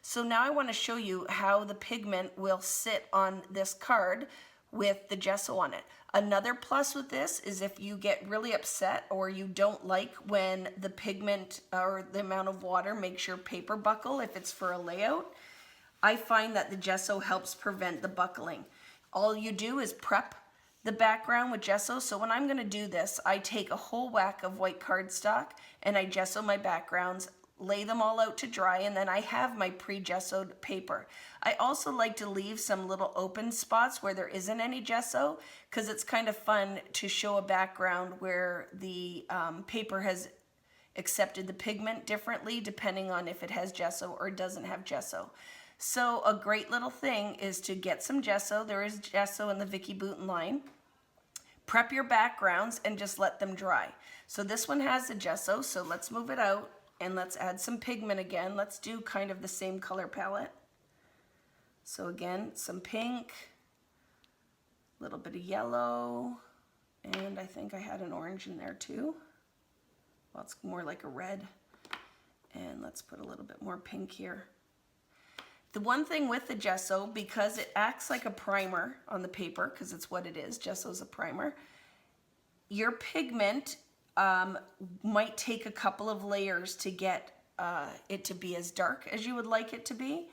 So now I want to show you how the pigment will sit on this card with the gesso on it. Another plus with this is if you get really upset or you don't like when the pigment or the amount of water makes your paper buckle, if it's for a layout, I find that the gesso helps prevent the buckling. All you do is prep the background with gesso. So when I'm gonna do this, I take a whole whack of white cardstock and I gesso my backgrounds, lay them all out to dry, and then I have my pre-gessoed paper. I also like to leave some little open spots where there isn't any gesso, because it's kind of fun to show a background where the paper has accepted the pigment differently depending on if it has gesso or doesn't have gesso. So a great little thing is to get some gesso. There is gesso in the Vicki Boutin line. Prep your backgrounds and just let them dry. So this one has the gesso, so let's move it out and let's add some pigment again. Let's do kind of the same color palette. So again, some pink, a little bit of yellow, and I think I had an orange in there too. Well, it's more like a red. And let's put a little bit more pink here. The one thing with the gesso, because it acts like a primer on the paper, because it's what it is, gesso is a primer, your pigment might take a couple of layers to get it to be as dark as you would like it to be,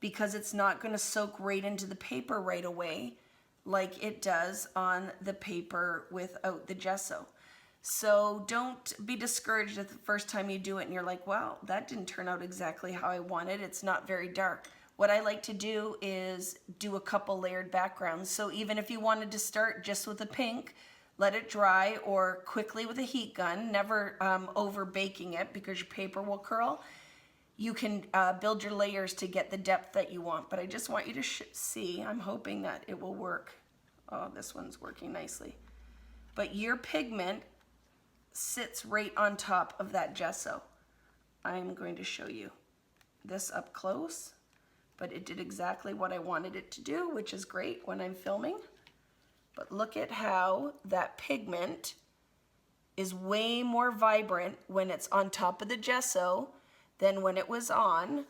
because it's not going to soak right into the paper right away like it does on the paper without the gesso. So don't be discouraged at the first time you do it and you're like, wow, that didn't turn out exactly how I wanted. It's not very dark. What I like to do is do a couple layered backgrounds. So even if you wanted to start just with a pink, let it dry, or quickly with a heat gun, never over baking it because your paper will curl. You can build your layers to get the depth that you want. But I just want you to see, I'm hoping that it will work. Oh, this one's working nicely. But your pigment sits right on top of that gesso. I'm going to show you this up close, but it did exactly what I wanted it to do, which is great when I'm filming. But look at how that pigment is way more vibrant when it's on top of the gesso than when it was on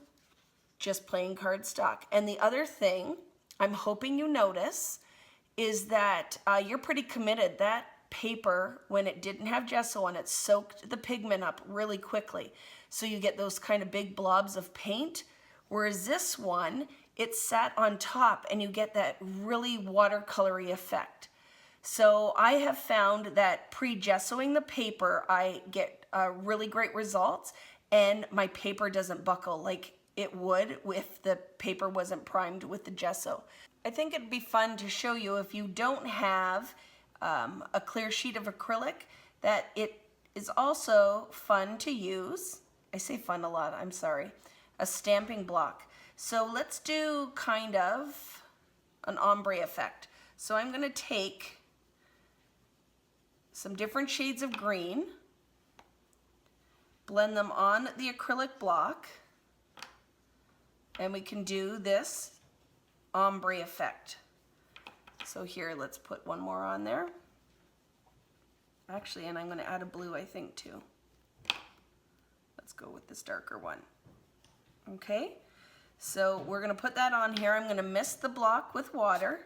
just plain cardstock. And the other thing I'm hoping you notice is that you're pretty committed. That paper, when it didn't have gesso on it, soaked the pigment up really quickly. So you get those kind of big blobs of paint, whereas this one, it sat on top and you get that really watercolory effect. So I have found that pre-gessoing the paper, I get really great results, and my paper doesn't buckle like it would if the paper wasn't primed with the gesso. I think it'd be fun to show you, if you don't have a clear sheet of acrylic, that it is also fun to use. I say fun a lot, I'm sorry. A stamping block. So let's do kind of an ombre effect. So I'm going to take some different shades of green, blend them on the acrylic block, and we can do this ombre effect. So here, let's put one more on there. Actually, and I'm going to add a blue, I think, too. Let's go with this darker one. Okay, so we're going to put that on here. I'm going to mist the block with water,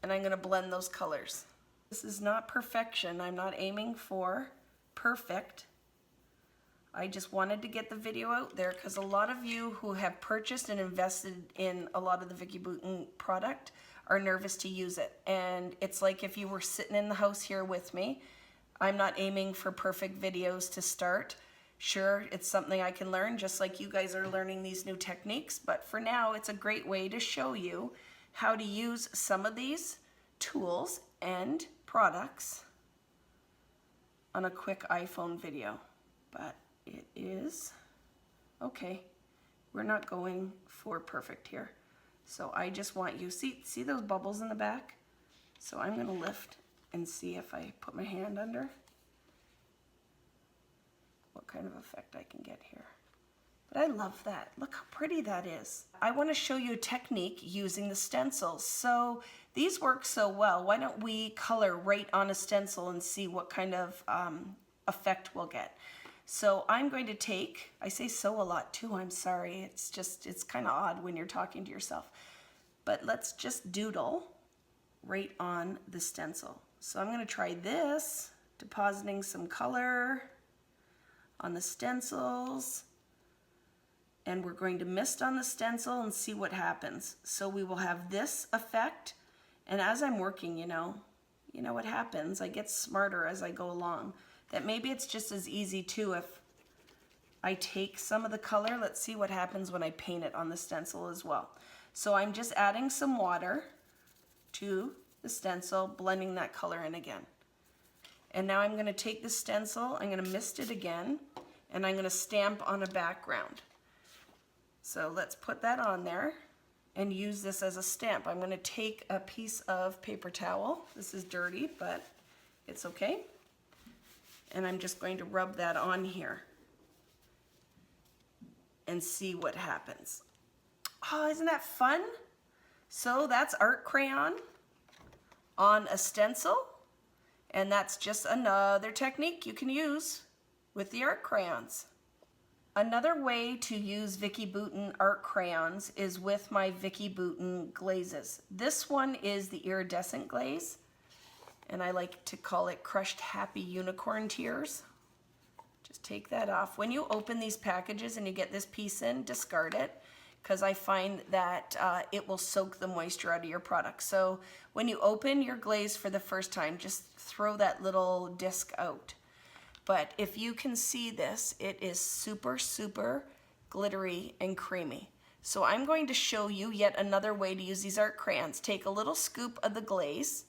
and I'm going to blend those colors. This is not perfection. I'm not aiming for perfect. I just wanted to get the video out there because a lot of you who have purchased and invested in a lot of the Vicki Boutin product are nervous to use it. And it's like if you were sitting in the house here with me. I'm not aiming for perfect videos to start. Sure, it's something I can learn, just like you guys are learning these new techniques, but for now, it's a great way to show you how to use some of these tools and products on a quick iPhone video. But it is, okay, we're not going for perfect here. So I just want you, see those bubbles in the back? So I'm gonna lift and see if I put my hand under what kind of effect I can get here. But I love that. Look how pretty that is. I want to show you a technique using the stencils. So these work so well. Why don't we color right on a stencil and see what kind of effect we'll get. So I'm going to take, I say so a lot too, I'm sorry. It's kind of odd when you're talking to yourself. But let's just doodle right on the stencil. So I'm going to try this, depositing some color on the stencils. And we're going to mist on the stencil and see what happens. So we will have this effect. And as I'm working, you know what happens. I get smarter as I go along. That maybe it's just as easy too if I take some of the color. Let's see what happens when I paint it on the stencil as well. So I'm just adding some water to the stencil, blending that color in again. And now I'm going to take the stencil, I'm going to mist it again, and I'm going to stamp on a background. So let's put that on there and use this as a stamp. I'm going to take a piece of paper towel. This is dirty, but it's okay. And I'm just going to rub that on here and see what happens. Oh, isn't that fun? So that's art crayon on a stencil, and that's just another technique you can use with the art crayons. Another way to use Vicki Boutin art crayons is with my Vicki Boutin glazes. This one is the iridescent glaze, and I like to call it crushed happy unicorn tears. Just take that off. When you open these packages and you get this piece in, discard it, because I find that it will soak the moisture out of your product. So when you open your glaze for the first time, just throw that little disc out. But if you can see this, it is super, super glittery and creamy. So I'm going to show you yet another way to use these art crayons. Take a little scoop of the glaze,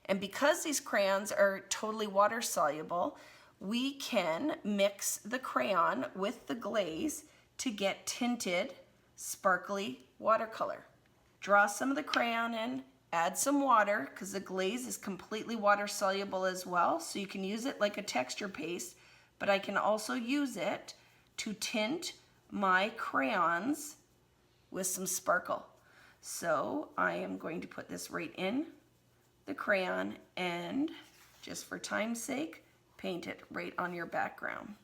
and because these crayons are totally water soluble, we can mix the crayon with the glaze to get tinted, sparkly watercolor. Draw some of the crayon in, add some water, because the glaze is completely water soluble as well, so you can use it like a texture paste, but I can also use it to tint my crayons with some sparkle. So I am going to put this right in the crayon and, just for time's sake, paint it right on your background.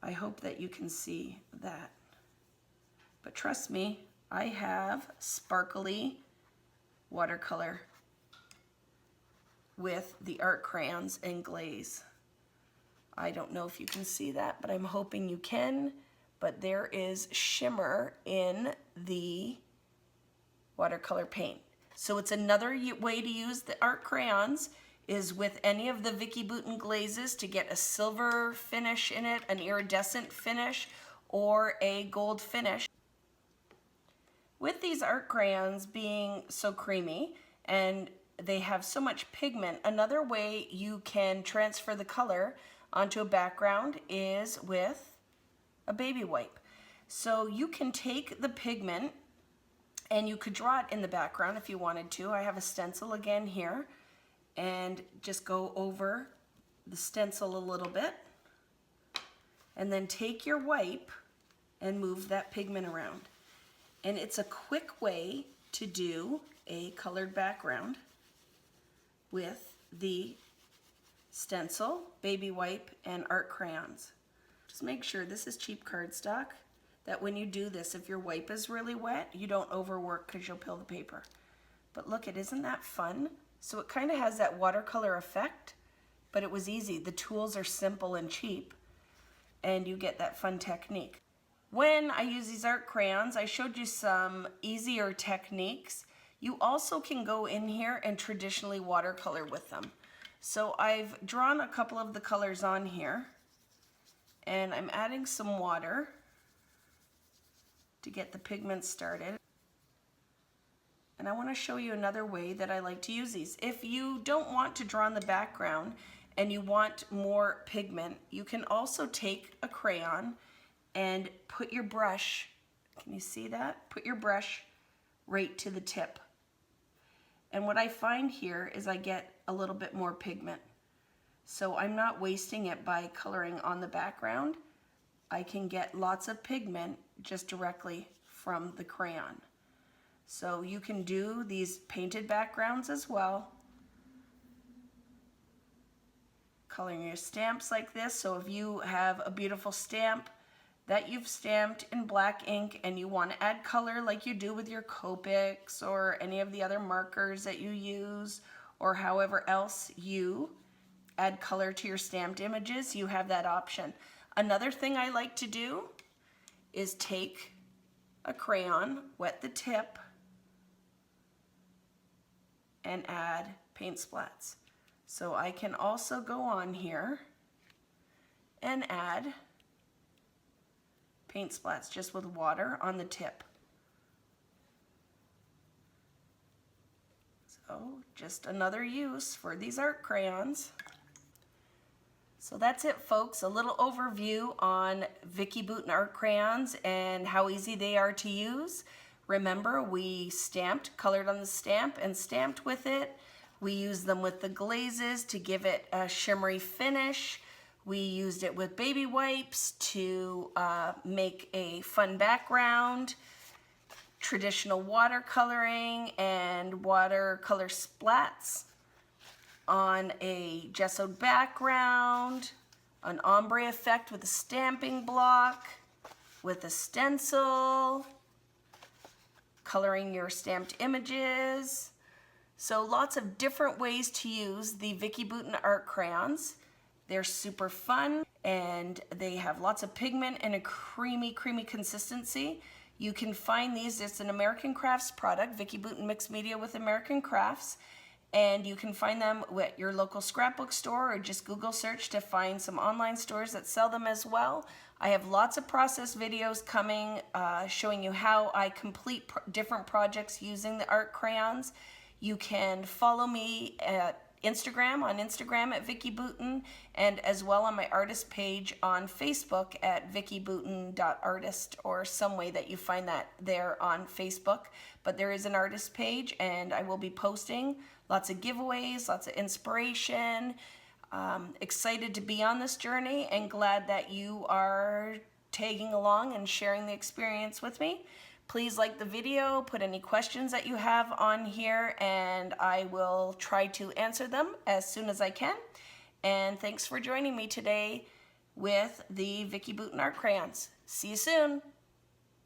I hope that you can see that. But trust me, I have sparkly watercolor with the art crayons and glaze. I don't know if you can see that, but I'm hoping you can. But there is shimmer in the watercolor paint. So it's another way to use the art crayons is with any of the Vicki Boutin glazes to get a silver finish in it, an iridescent finish, or a gold finish. With these art crayons being so creamy and they have so much pigment, another way you can transfer the color onto a background is with a baby wipe. So you can take the pigment and you could draw it in the background if you wanted to. I have a stencil again here, and just go over the stencil a little bit, and then take your wipe and move that pigment around. And it's a quick way to do a colored background with the stencil, baby wipe, and art crayons. Just make sure this is cheap cardstock, that when you do this, if your wipe is really wet, you don't overwork because you'll peel the paper. But look, isn't that fun? So it kind of has that watercolor effect, but it was easy. The tools are simple and cheap, and you get that fun technique. When I use these art crayons, I showed you some easier techniques. You also can go in here and traditionally watercolor with them. So I've drawn a couple of the colors on here, and I'm adding some water to get the pigment started. And I want to show you another way that I like to use these. If you don't want to draw in the background and you want more pigment, you can also take a crayon and put your brush, can you see that? Put your brush right to the tip. And what I find here is I get a little bit more pigment. So I'm not wasting it by coloring on the background. I can get lots of pigment just directly from the crayon. So you can do these painted backgrounds as well. coloring your stamps like this. So if you have a beautiful stamp that you've stamped in black ink and you want to add color like you do with your Copics or any of the other markers that you use, or however else you add color to your stamped images, you have that option. Another thing I like to do is take a crayon, wet the tip, and add paint splats. So I can also go on here and add paint splats just with water on the tip. So just another use for these art crayons. So that's it, folks. A little overview on Vicki Boutin art crayons and how easy they are to use. Remember, we stamped, colored on the stamp and stamped with it. We used them with the glazes to give it a shimmery finish. We used it with baby wipes to make a fun background, traditional watercoloring and watercolor splats on a gessoed background, an ombre effect with a stamping block, with a stencil, coloring your stamped images. So lots of different ways to use the Vicki Boutin art crayons. They're super fun and they have lots of pigment and a creamy consistency. You can find these, it's an American Crafts product, Vicki Boutin Mixed Media with American Crafts, and you can find them at your local scrapbook store or just Google search to find some online stores that sell them as well. I have lots of process videos coming showing you how I complete different projects using the art crayons. You can follow me at Instagram, at Vicki Boutin, and as well on my artist page on Facebook at vickiboutin.artist, or some way that you find that there on Facebook. But there is an artist page and I will be posting lots of giveaways, lots of inspiration. Excited to be on this journey and glad that you are tagging along and sharing the experience with me. Please like the video, put any questions that you have on here, and I will try to answer them as soon as I can. And thanks for joining me today with the Vicki Boutin art crayons. See you soon.